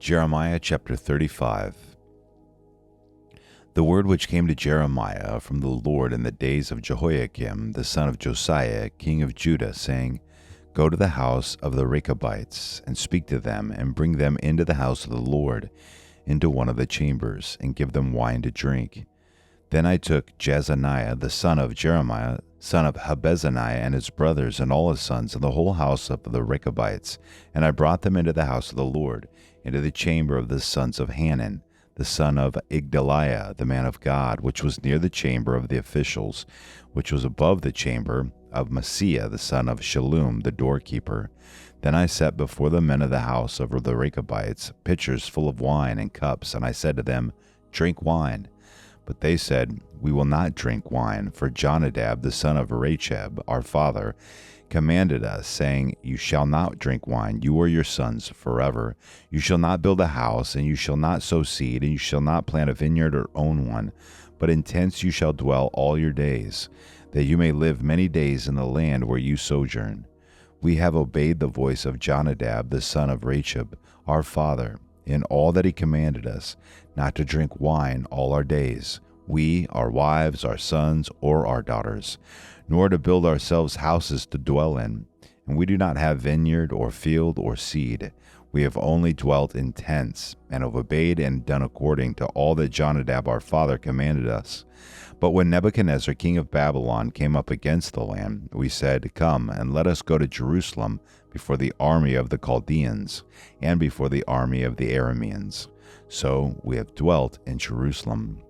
Jeremiah chapter 35. The word which came to Jeremiah from the Lord in the days of Jehoiakim, the son of Josiah, king of Judah, saying, Go to the house of the Rechabites, and speak to them, and bring them into the house of the Lord, into one of the chambers, and give them wine to drink. Then I took Jezaniah the son of Jeremiah, son of Habezaniah, and his brothers, and all his sons, and the whole house of the Rechabites, and I brought them into the house of the Lord, into the chamber of the sons of Hanan, the son of Igdaliah, the man of God, which was near the chamber of the officials, which was above the chamber of Maaseiah, the son of Shallum, the doorkeeper. Then I set before the men of the house of the Rechabites pitchers full of wine and cups, and I said to them, Drink wine. But they said, We will not drink wine, for Jonadab, the son of Rechab, our father, commanded us, saying, You shall not drink wine, you or your sons, forever. You shall not build a house, and you shall not sow seed, and you shall not plant a vineyard or own one, but in tents you shall dwell all your days, that you may live many days in the land where you sojourn. We have obeyed the voice of Jonadab, the son of Rechab, our father, in all that he commanded us, not to drink wine all our days, we, our wives, our sons, or our daughters, nor to build ourselves houses to dwell in. And we do not have vineyard or field or seed. We have only dwelt in tents, and have obeyed and done according to all that Jonadab our father commanded us. But when Nebuchadnezzar king of Babylon came up against the land, we said, Come, and let us go to Jerusalem before the army of the Chaldeans, and before the army of the Arameans. So we have dwelt in Jerusalem.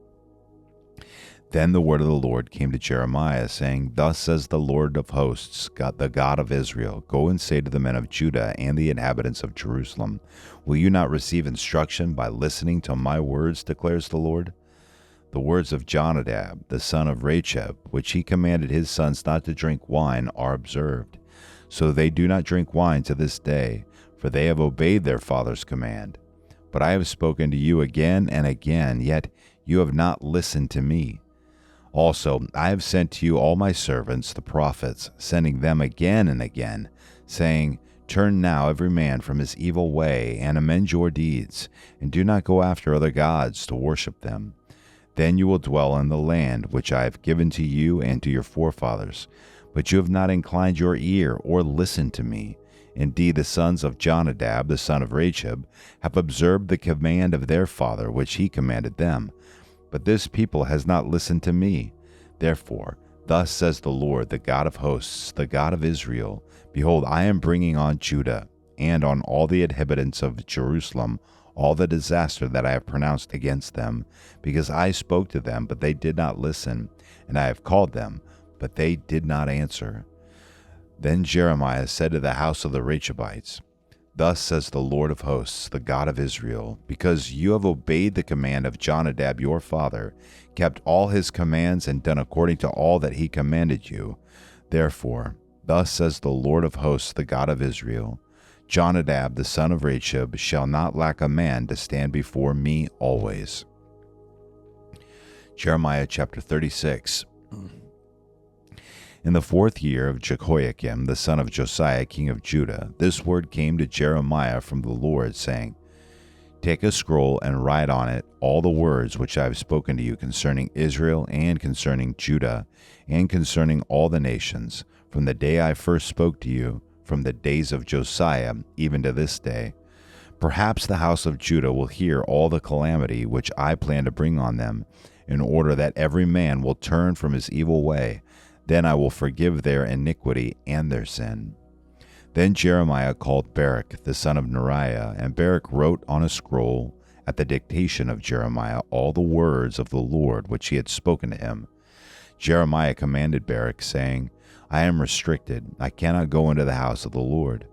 Then the word of the Lord came to Jeremiah, saying, Thus says the Lord of hosts, God, the God of Israel, Go and say to the men of Judah and the inhabitants of Jerusalem, Will you not receive instruction by listening to my words, declares the Lord? The words of Jonadab, the son of Rechab, which he commanded his sons not to drink wine, are observed. So they do not drink wine to this day, for they have obeyed their father's command. But I have spoken to you again and again, yet you have not listened to me. Also, I have sent to you all my servants, the prophets, sending them again and again, saying, Turn now every man from his evil way, and amend your deeds, and do not go after other gods to worship them. Then you will dwell in the land which I have given to you and to your forefathers. But you have not inclined your ear or listened to me. Indeed, the sons of Jonadab, the son of Rechab, have observed the command of their father which he commanded them. But this people has not listened to me. Therefore, thus says the Lord, the God of hosts, the God of Israel, Behold, I am bringing on Judah, and on all the inhabitants of Jerusalem, all the disaster that I have pronounced against them, because I spoke to them, but they did not listen, and I have called them, but they did not answer. Then Jeremiah said to the house of the Rechabites, Thus says the Lord of hosts, the God of Israel, because you have obeyed the command of Jonadab your father, kept all his commands, and done according to all that he commanded you. Therefore, thus says the Lord of hosts, the God of Israel, Jonadab the son of Rechab shall not lack a man to stand before me always. Jeremiah chapter 36. In the 4th year of Jehoiakim, the son of Josiah, king of Judah, this word came to Jeremiah from the Lord, saying, Take a scroll and write on it all the words which I have spoken to you concerning Israel and concerning Judah and concerning all the nations, from the day I first spoke to you, from the days of Josiah, even to this day. Perhaps the house of Judah will hear all the calamity which I plan to bring on them, in order that every man will turn from his evil way. Then I will forgive their iniquity and their sin. Then Jeremiah called Baruch the son of Neriah, and Baruch wrote on a scroll at the dictation of Jeremiah all the words of the Lord which he had spoken to him. Jeremiah commanded Baruch, saying, I am restricted, I cannot go into the house of the Lord.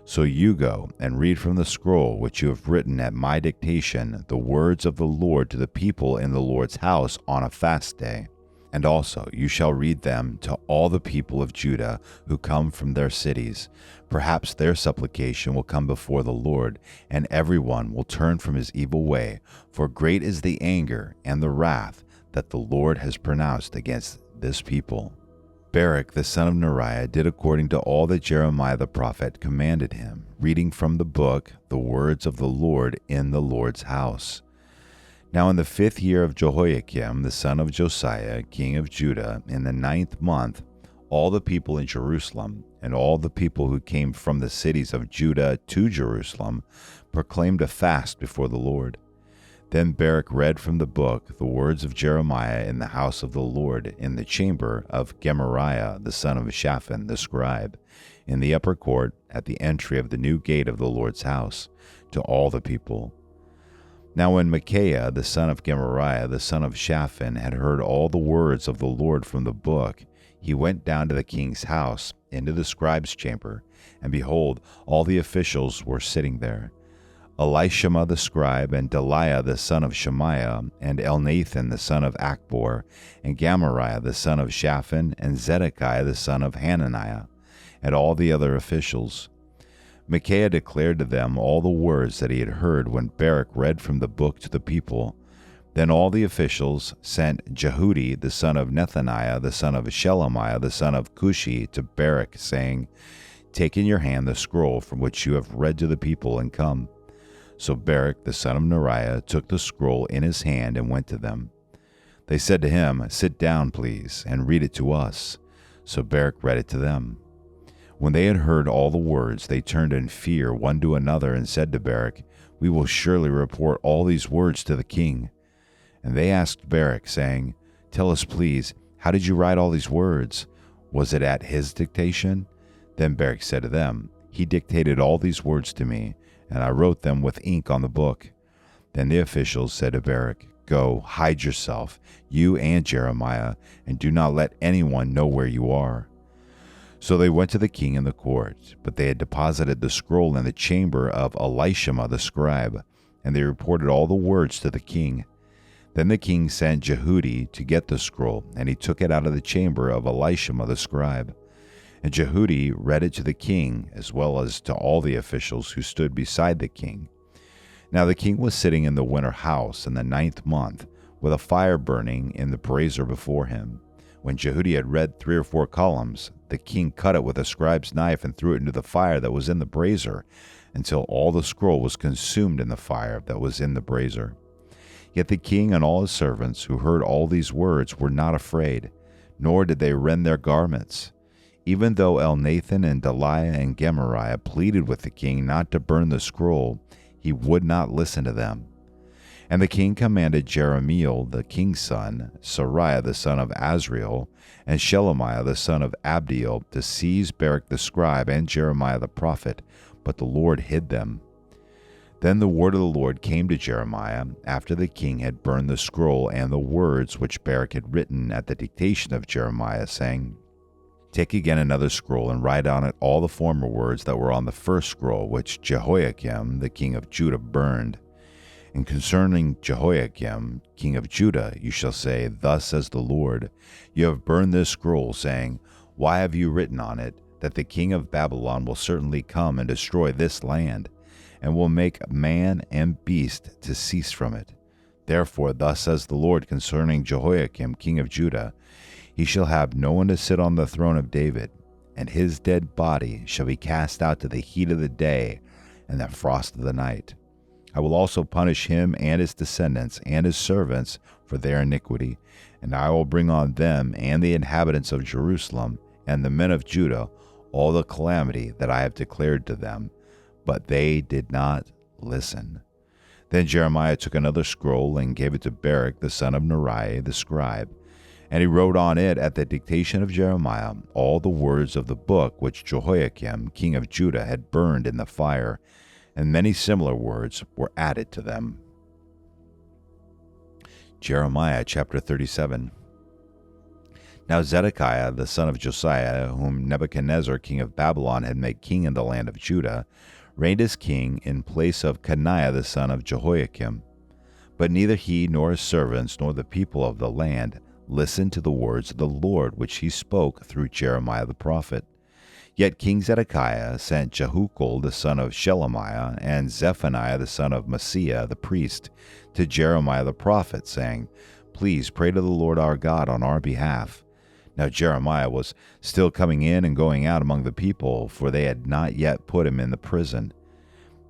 So you go and read from the scroll which you have written at my dictation the words of the Lord to the people in the Lord's house on a fast day. And also you shall read them to all the people of Judah who come from their cities. Perhaps their supplication will come before the Lord, and everyone will turn from his evil way, for great is the anger and the wrath that the Lord has pronounced against this people. Baruch the son of Neriah did according to all that Jeremiah the prophet commanded him, reading from the book the words of the Lord in the Lord's house. Now in the 5th year of Jehoiakim the son of Josiah, king of Judah, in the 9th month, all the people in Jerusalem and all the people who came from the cities of Judah to Jerusalem proclaimed a fast before the Lord. Then Baruch read from the book the words of Jeremiah in the house of the Lord, in the chamber of Gemariah the son of Shaphan the scribe, in the upper court at the entry of the new gate of the Lord's house, to all the people. Now when Micaiah the son of Gemariah the son of Shaphan had heard all the words of the Lord from the book, he went down to the king's house, into the scribe's chamber, and behold, all the officials were sitting there. Elishama the scribe, and Delaiah the son of Shemaiah, and Elnathan the son of Achbor, and Gamariah the son of Shaphan, and Zedekiah the son of Hananiah, and all the other officials. Micaiah declared to them all the words that he had heard when Baruch read from the book to the people. Then all the officials sent Jehudi the son of Nethaniah the son of Shelemiah the son of Cushi to Baruch, saying, Take in your hand the scroll from which you have read to the people, and come. So Baruch the son of Neriah took the scroll in his hand and went to them. They said to him, Sit down, please, and read it to us. So Baruch read it to them. When they had heard all the words, they turned in fear one to another and said to Baruch, We will surely report all these words to the king. And they asked Baruch, saying, Tell us, please, how did you write all these words? Was it at his dictation? Then Baruch said to them, He dictated all these words to me, and I wrote them with ink on the book. Then the officials said to Baruch, Go, hide yourself, you and Jeremiah, and do not let anyone know where you are. So they went to the king in the court, but they had deposited the scroll in the chamber of Elishama the scribe, and they reported all the words to the king. Then the king sent Jehudi to get the scroll, and he took it out of the chamber of Elishama the scribe. And Jehudi read it to the king, as well as to all the officials who stood beside the king. Now the king was sitting in the winter house in the 9th month, with a fire burning in the brazier before him. When Jehudi had read 3 or 4 columns, the king cut it with a scribe's knife and threw it into the fire that was in the brazier, until all the scroll was consumed in the fire that was in the brazier. Yet the king and all his servants who heard all these words were not afraid, nor did they rend their garments. Even though Elnathan and Delaiah and Gemariah pleaded with the king not to burn the scroll, he would not listen to them. And the king commanded Jerahmeel the king's son, Sariah the son of Azriel, and Shelemiah the son of Abdiel to seize Baruch the scribe and Jeremiah the prophet, but the Lord hid them. Then the word of the Lord came to Jeremiah after the king had burned the scroll and the words which Baruch had written at the dictation of Jeremiah, saying, Take again another scroll and write on it all the former words that were on the first scroll which Jehoiakim the king of Judah burned. And concerning Jehoiakim king of Judah you shall say, Thus says the Lord, You have burned this scroll, saying, Why have you written on it that the king of Babylon will certainly come and destroy this land, and will make man and beast to cease from it? Therefore thus says the Lord concerning Jehoiakim king of Judah, He shall have no one to sit on the throne of David, and his dead body shall be cast out to the heat of the day and the frost of the night. I will also punish him and his descendants and his servants for their iniquity, and I will bring on them and the inhabitants of Jerusalem and the men of Judah all the calamity that I have declared to them. But they did not listen. Then Jeremiah took another scroll and gave it to Baruch the son of Neriah the scribe, and he wrote on it at the dictation of Jeremiah all the words of the book which Jehoiakim king of Judah had burned in the fire, and many similar words were added to them. Jeremiah chapter 37. Now Zedekiah the son of Josiah, whom Nebuchadnezzar king of Babylon had made king in the land of Judah, reigned as king in place of Coniah the son of Jehoiakim. But neither he nor his servants nor the people of the land listened to the words of the Lord which he spoke through Jeremiah the prophet. Yet King Zedekiah sent Jehukal the son of Shelemiah and Zephaniah the son of Maaseiah the priest to Jeremiah the prophet, saying, Please pray to the Lord our God on our behalf. Now Jeremiah was still coming in and going out among the people, for they had not yet put him in the prison.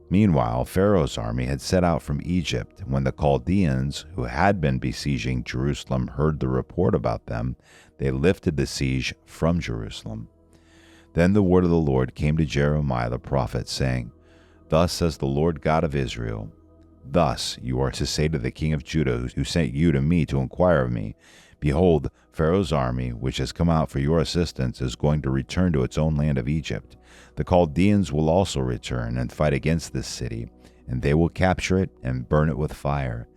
Meanwhile, Pharaoh's army had set out from Egypt. When the Chaldeans, who had been besieging Jerusalem, heard the report about them, they lifted the siege from Jerusalem. Then the word of the Lord came to Jeremiah the prophet, saying, Thus says the Lord God of Israel, Thus you are to say to the king of Judah, who sent you to me to inquire of me, Behold, Pharaoh's army, which has come out for your assistance, is going to return to its own land of Egypt. The Chaldeans will also return and fight against this city, and they will capture it and burn it with fire.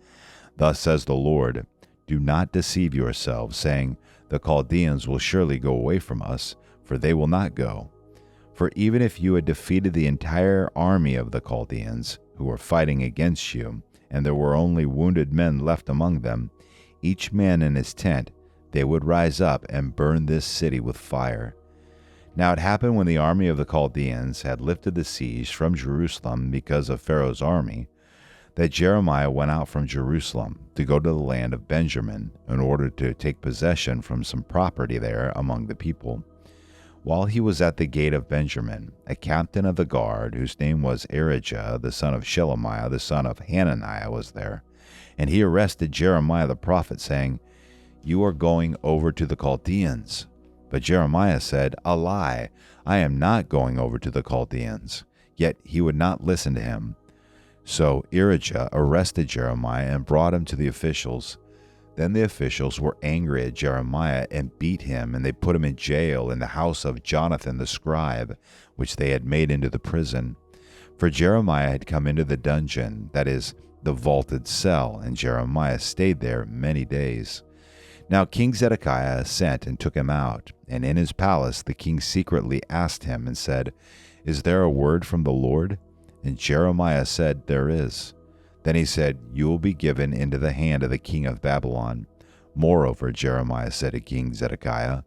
Thus says the Lord, Do not deceive yourselves, saying, The Chaldeans will surely go away from us, for they will not go. For even if you had defeated the entire army of the Chaldeans, who were fighting against you, and there were only wounded men left among them, each man in his tent, they would rise up and burn this city with fire. Now it happened when the army of the Chaldeans had lifted the siege from Jerusalem because of Pharaoh's army, that Jeremiah went out from Jerusalem to go to the land of Benjamin in order to take possession from some property there among the people. While he was at the gate of Benjamin, a captain of the guard, whose name was Erijah, the son of Shelemiah, the son of Hananiah, was there. And he arrested Jeremiah the prophet, saying, You are going over to the Chaldeans. But Jeremiah said, A lie, I am not going over to the Chaldeans. Yet he would not listen to him. So Erijah arrested Jeremiah and brought him to the officials. Then the officials were angry at Jeremiah and beat him, and they put him in jail in the house of Jonathan the scribe, which they had made into the prison. For Jeremiah had come into the dungeon, that is, the vaulted cell, and Jeremiah stayed there many days. Now King Zedekiah sent and took him out, and in his palace the king secretly asked him and said, Is there a word from the Lord? And Jeremiah said, There is. Then he said, You will be given into the hand of the king of Babylon. Moreover, Jeremiah said to King Zedekiah,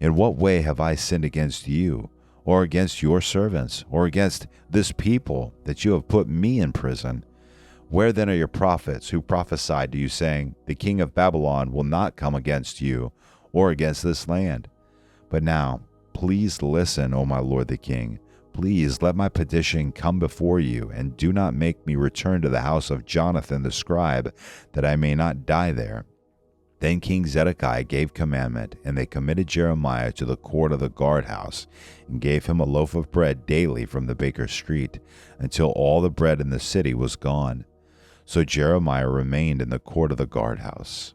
In what way have I sinned against you, or against your servants, or against this people, that you have put me in prison? Where then are your prophets who prophesied to you, saying, The king of Babylon will not come against you, or against this land? But now, please listen, O my lord the king. Please let my petition come before you, and do not make me return to the house of Jonathan the scribe, that I may not die there. Then King Zedekiah gave commandment, and they committed Jeremiah to the court of the guardhouse, and gave him a loaf of bread daily from the baker's street, until all the bread in the city was gone. So Jeremiah remained in the court of the guardhouse.